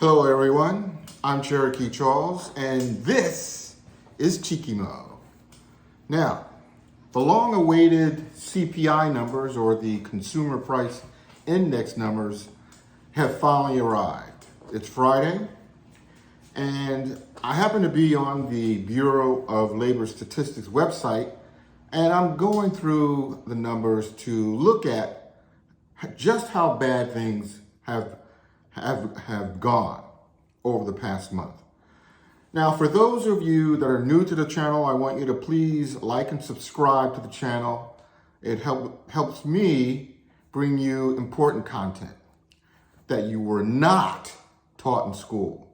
Hello everyone, I'm Cherokee Charles and this is Cheeky Mo. Now, the long-awaited CPI numbers or the Consumer Price Index numbers have finally arrived. It's Friday and I happen to be on the Bureau of Labor Statistics website and I'm going through the numbers to look at just how bad things have gone over the past month. Now, for those of you that are new to the channel, I want you to please like and subscribe to the channel. It helps me bring you important content that you were not taught in school.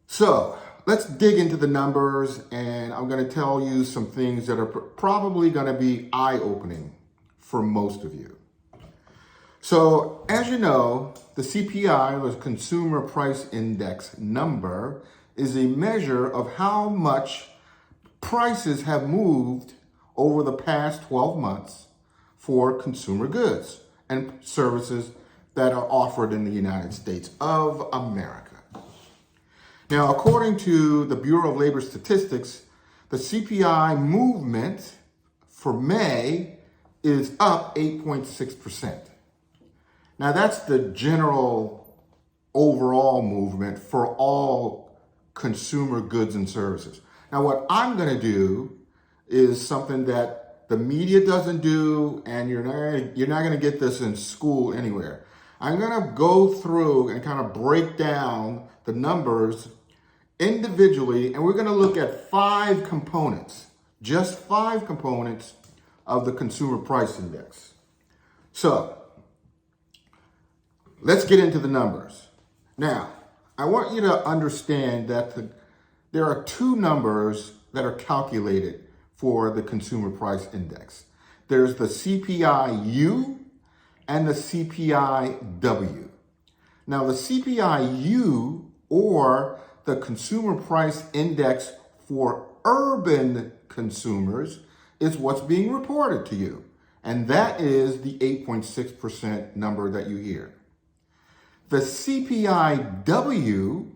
So let's dig into the numbers, and I'm going to tell you some things that are probably going to be eye-opening for most of you. So, as you know, the CPI, or the Consumer Price Index number, is a measure of how much prices have moved over the past 12 months for consumer goods and services that are offered in the United States of America. Now, according to the Bureau of Labor Statistics, the CPI movement for May is up 8.6%. Now, that's the general overall movement for all consumer goods and services. Now, what I'm going to do is something that the media doesn't do, and you're not going to get this in school anywhere. I'm going to go through and kind of break down the numbers individually, and we're going to look at 5 components, just 5 components of the Consumer Price Index. So, let's get into the numbers. Now, I want you to understand that there are 2 numbers that are calculated for the Consumer Price Index. There's the CPI-U and the CPI-W. Now, the CPI-U, or the Consumer Price Index for urban consumers, is what's being reported to you. And that is the 8.6% number that you hear. The CPI-W,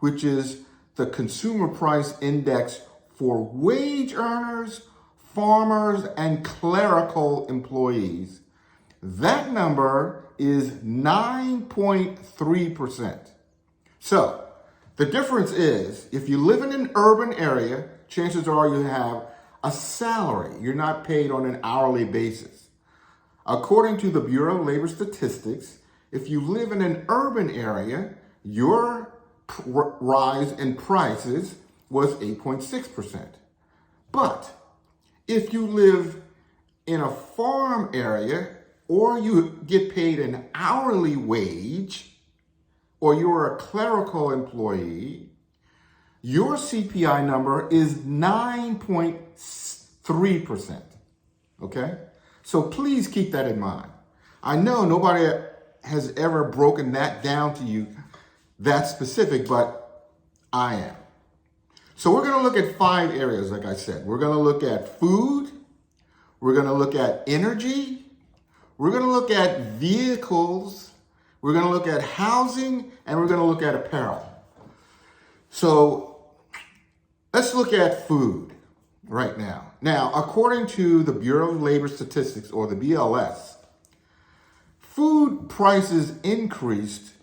which is the Consumer Price Index for wage earners, farmers, and clerical employees, that number is 9.3%. So, the difference is, if you live in an urban area, chances are you have a salary. You're not paid on an hourly basis. According to the Bureau of Labor Statistics, if you live in an urban area, your rise in prices was 8.6%. But if you live in a farm area, or you get paid an hourly wage, or you're a clerical employee, your CPI number is 9.3%. Okay? So please keep that in mind. I know nobody has ever broken that down to you that specific, but I am. So we're going to look at 5 areas, like I said. We're going to look at food, we're going to look at energy, we're going to look at vehicles, we're going to look at housing, and we're going to look at apparel. So let's look at food right now. Now, according to the Bureau of Labor Statistics, or the BLS, food prices increased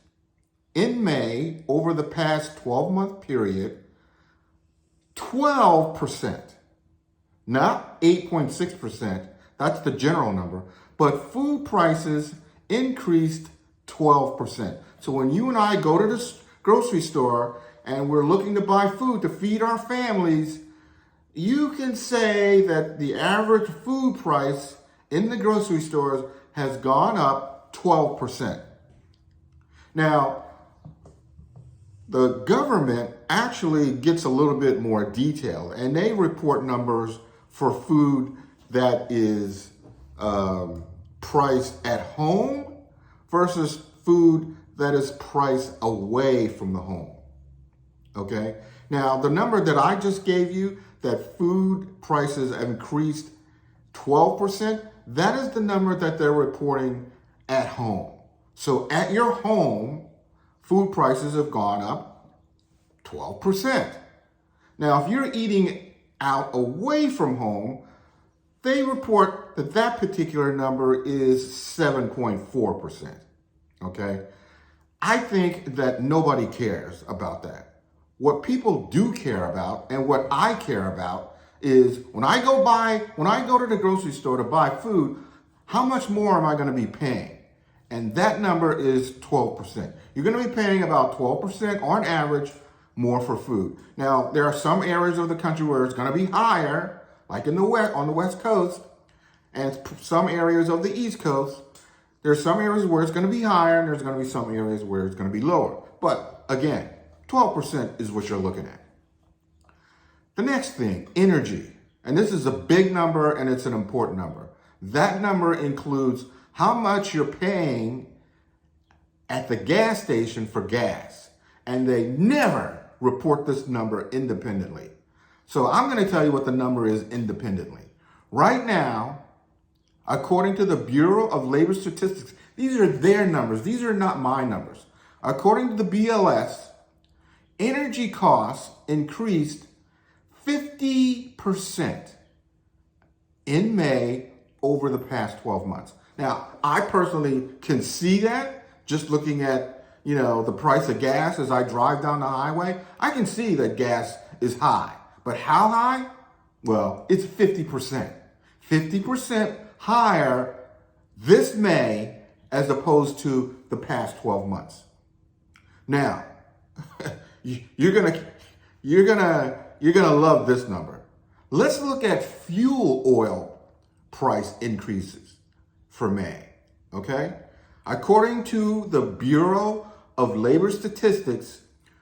in May over the past 12-month period 12%, not 8.6%. That's the general number. But food prices increased 12%. So when you and I go to the grocery store and we're looking to buy food to feed our families, you can say that the average food price in the grocery stores has gone up 12%. Now, the government actually gets a little bit more detail, and they report numbers for food that is priced at home versus food that is priced away from the home. Okay? Now, the number that I just gave you, that food prices have increased 12%, that is the number that they're reporting at home. So at your home, food prices have gone up 12%. Now, if you're eating out away from home, they report that that particular number is 7.4%. Okay? I think that nobody cares about that. What people do care about and what I care about is when I go to the grocery store to buy food, how much more am I going to be paying? And that number is 12%. You're going to be paying about 12% on average more for food. Now, there are some areas of the country where it's going to be higher, like in the west, on the West Coast, and some areas of the East Coast. There's some areas where it's going to be higher, and there's going to be some areas where it's going to be lower. But again, 12% is what you're looking at. The next thing, energy. And this is a big number, and it's an important number. That number includes how much you're paying at the gas station for gas. And they never report this number independently. So I'm going to tell you what the number is independently. Right now, according to the Bureau of Labor Statistics, these are their numbers. These are not my numbers. According to the BLS, energy costs increased 50% in May over the past 12 months. Now, I personally can see that just looking at, the price of gas as I drive down the highway. I can see that gas is high. But how high? Well, it's 50%. 50% higher this May as opposed to the past 12 months. Now, you're gonna love this number. Let's look at fuel oil price increases for May, okay? According to the Bureau of Labor Statistics,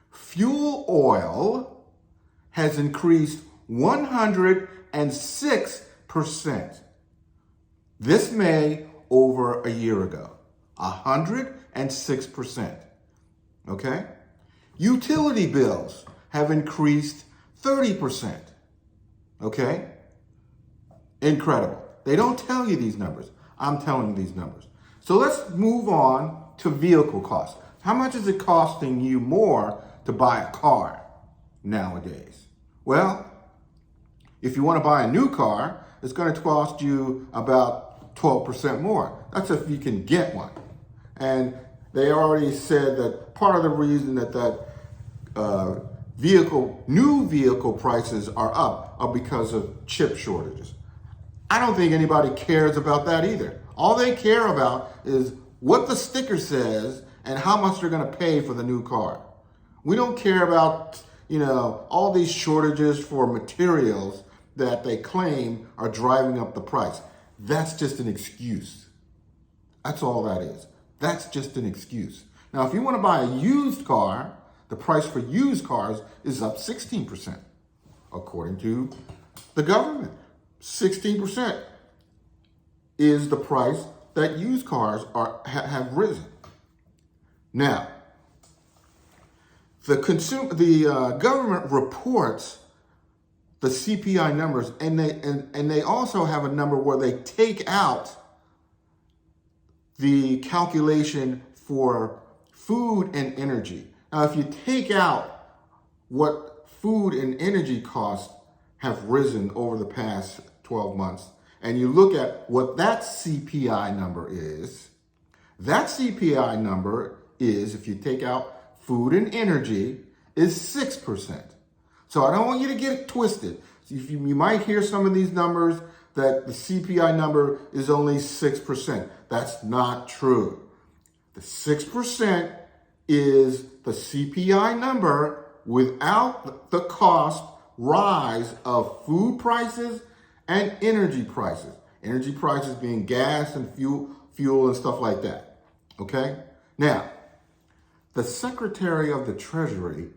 fuel oil has increased 106% this May over a year ago. 106%, okay? Utility bills have increased 30%, okay? Incredible. They don't tell you these numbers. I'm telling you these numbers. So let's move on to vehicle costs. How much is it costing you more to buy a car nowadays? Well, if you want to buy a new car, it's going to cost you about 12% more. That's if you can get one. And they already said that part of the reason that new vehicle prices are up are because of chip shortages. I don't think anybody cares about that either. All they care about is what the sticker says and how much they're going to pay for the new car. We don't care about, all these shortages for materials that they claim are driving up the price. That's just an excuse. That's all that is. That's just an excuse. Now, if you want to buy a used car, the price for used cars is up 16%, according to the government. 16% is the price that used cars have risen. Now, the government reports the CPI numbers, and they also have a number where they take out the calculation for food and energy. Now, if you take out what food and energy costs have risen over the past 12 months, and you look at what that CPI number is, that CPI number is, if you take out food and energy, is 6%. So I don't want you to get it twisted. You might hear some of these numbers that the CPI number is only 6%. That's not true. The 6% is the CPI number without the cost rise of food prices and energy prices. Energy prices being gas and fuel and stuff like that. Okay? Now, the Secretary of the Treasury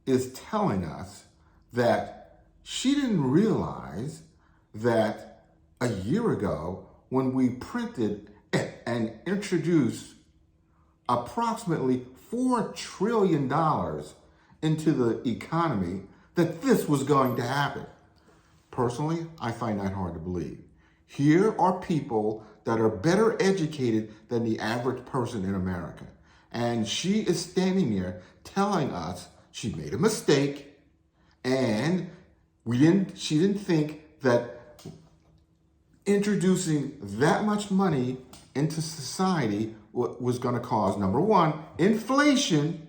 is telling us that she didn't realize that a year ago, when we printed and introduced approximately $4 trillion into the economy, that this was going to happen. Personally, I find that hard to believe. Here are people that are better educated than the average person in America. And she is standing there telling us she made a mistake and she didn't think that introducing that much money into society was going to cause, number one, inflation,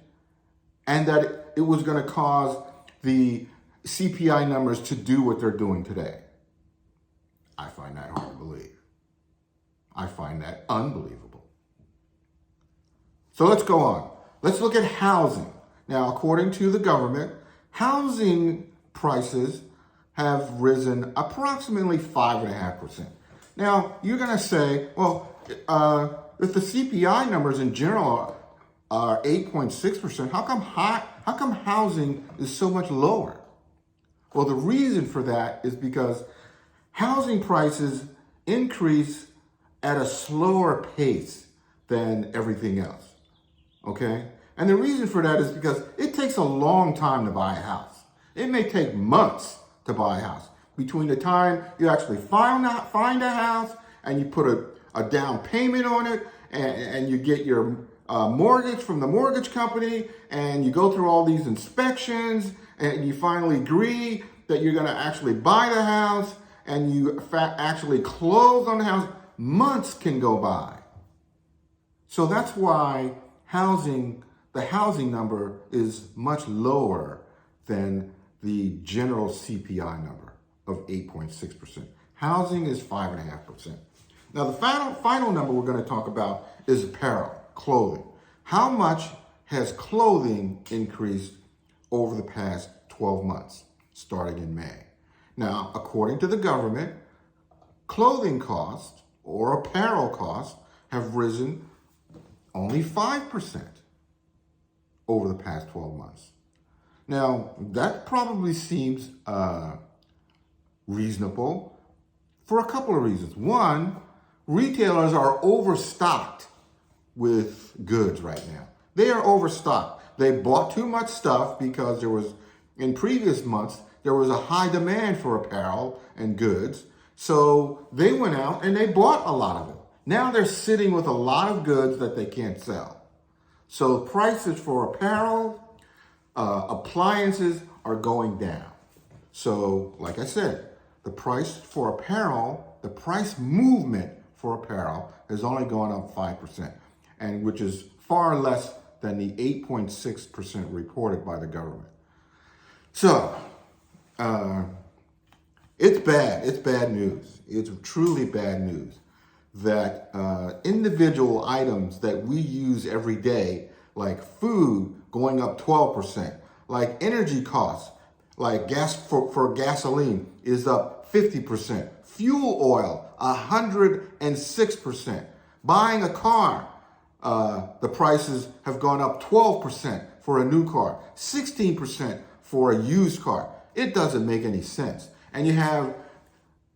and that it was going to cause the CPI numbers to do what they're doing today. I find that hard to believe. I find that unbelievable. So let's go on. Let's look at housing. Now, according to the government, housing prices have risen approximately 5.5%. Now, you're going to say, well, if the CPI numbers in general are 8.6%, how come housing is so much lower? Well, the reason for that is because housing prices increase at a slower pace than everything else, okay? And the reason for that is because it takes a long time to buy a house. It may take months to buy a house. Between the time you actually find a house and you put a down payment on it and you get your mortgage from the mortgage company and you go through all these inspections and you finally agree that you're going to actually buy the house and you actually close on the house, months can go by. So that's why the housing number is much lower than the general CPI number of 8.6%. Housing is 5.5%. Now, the final number we're going to talk about is apparel, clothing. How much has clothing increased over the past 12 months, starting in May? Now, according to the government, clothing costs or apparel costs have risen only 5% over the past 12 months. Now, that probably seems reasonable for a couple of reasons. One, retailers are overstocked with goods right now. They are overstocked. They bought too much stuff because in previous months, there was a high demand for apparel and goods. So they went out and they bought a lot of it. Now they're sitting with a lot of goods that they can't sell. So prices for apparel, appliances are going down. So, like I said, the price for apparel, the price movement for apparel has only gone up 5%, and which is far less than the 8.6% reported by the government. So, it's bad. It's bad news. It's truly bad news that individual items that we use every day, like food going up 12%, like energy costs, like gas for gasoline is up 50%, fuel oil 106%. Buying a car, the prices have gone up 12% for a new car, 16% for a used car. It doesn't make any sense. And you have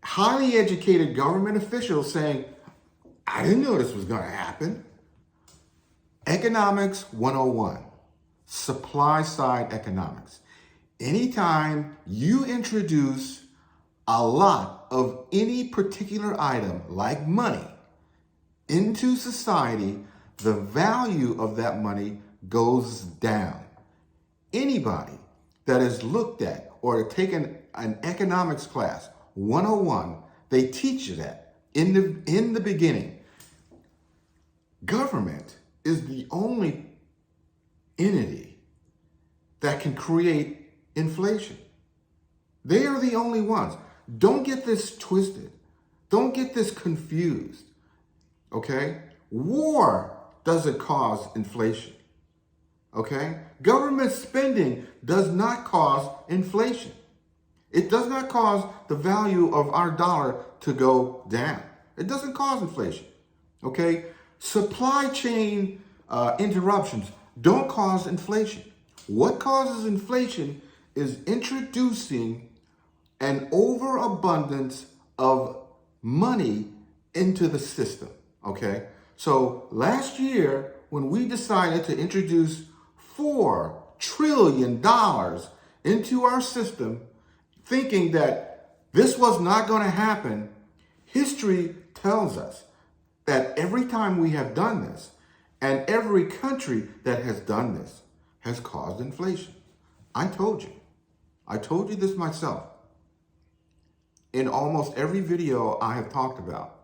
highly educated government officials saying, I didn't know this was going to happen. Economics 101, supply side economics. Anytime you introduce a lot of any particular item, like money, into society, the value of that money goes down. Anybody that has looked at or taken an economics class, 101, they teach you that in the beginning. Government is the only entity that can create inflation. They are the only ones. Don't get this twisted. Don't get this confused. Okay? War doesn't cause inflation. Okay? Government spending does not cause inflation. It does not cause the value of our dollar to go down. It doesn't cause inflation. Okay? Supply chain interruptions don't cause inflation. What causes inflation is introducing an overabundance of money into the system, okay? So last year, when we decided to introduce $4 trillion into our system, thinking that this was not going to happen, history tells us that every time we have done this, And every country that has done this has caused inflation. I told you. I told you this myself. In almost every video I have talked about,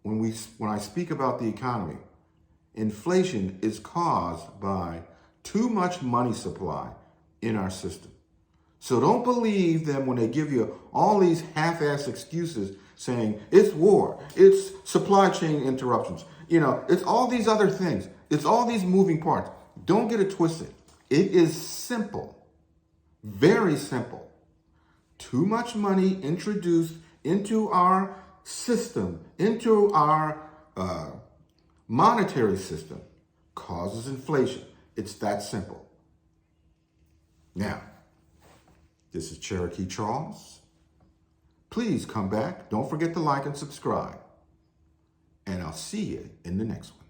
when I speak about the economy, inflation is caused by too much money supply in our system. So don't believe them when they give you all these half-ass excuses saying it's war, it's supply chain interruptions. It's all these other things. It's all these moving parts. Don't get it twisted. It is simple, very simple. Too much money introduced into our system, into our monetary system, causes inflation. It's that simple. Now, this is Cherokee Charles. Please come back. Don't forget to like and subscribe. And I'll see you in the next one.